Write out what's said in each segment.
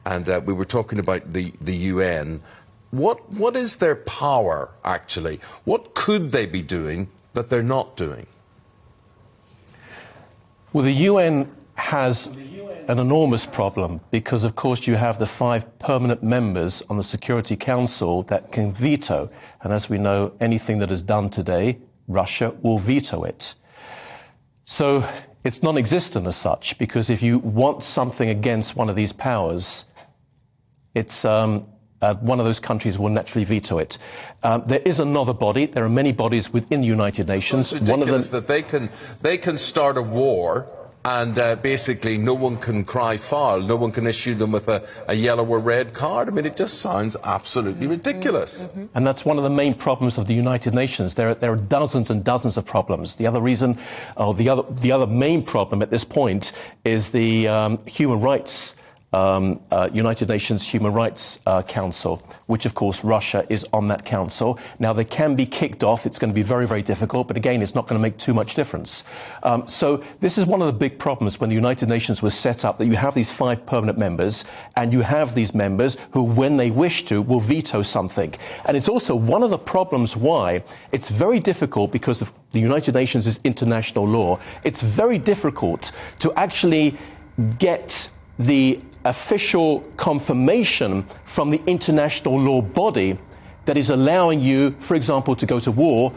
and we were talking about the UN. What is their power, actually? What could they be doing that they're not doing? Well, the UN has an enormous problem because, of course, you have the 5 permanent members on the Security Council that can veto. And as we know, anything that is done today, Russia will veto it. So it's non-existent as such, because if you want something against one of these powers, it's one of those countries will naturally veto it. There is another body. There are many bodies within the United Nations. It's ridiculous that they can start a war and basically no one can cry foul. No one can issue them with a yellow or red card. I mean, it just sounds absolutely ridiculous. Mm-hmm. And that's one of the main problems of the United Nations. There are dozens and dozens of problems. The other reason, or the other main problem at this point is the human rights. United Nations Human Rights Council, which of course Russia is on that council. Now they can be kicked off. It's going to be very, very difficult, but again, it's not going to make too much difference. So this is one of the big problems when the United Nations was set up, that you have these 5 permanent members, and you have these members who, when they wish to, will veto something. And it's also one of the problems why it's very difficult, because of the United Nations is international law. It's very difficult to actually get the official confirmation from the international law body that is allowing you, for example, to go to war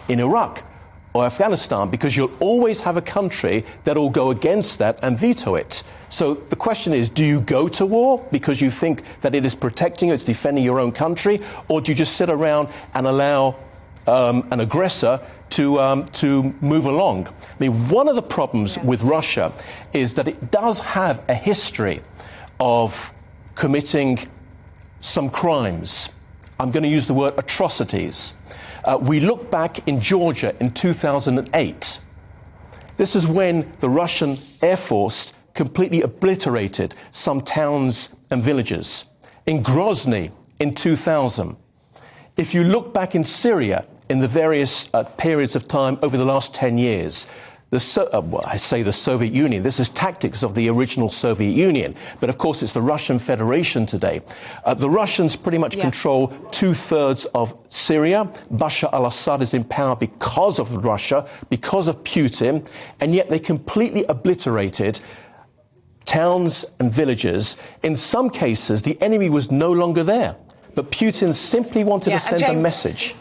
in Iraq or Afghanistan, because you'll always have a country that will go against that and veto it. So the question is, do you go to war because you think that it is protecting you, it's defending your own country, or do you just sit around and allow an aggressor to move along? I mean, one of the problems with Russia is that it does have a history of committing some crimes. I'm going to use the word atrocities. We look back in Georgia in 2008. This is when the Russian Air Force completely obliterated some towns and villages. In Grozny in 2000. If you look back in Syria in the various periods of time over the last 10 years, I say the Soviet Union. This is tactics of the original Soviet Union. But of course, it's the Russian Federation today. The Russians pretty much control 2/3 of Syria. Bashar al-Assad is in power because of Russia, because of Putin, and yet they completely obliterated towns and villages. In some cases, the enemy was no longer there. But Putin simply wanted to send a message.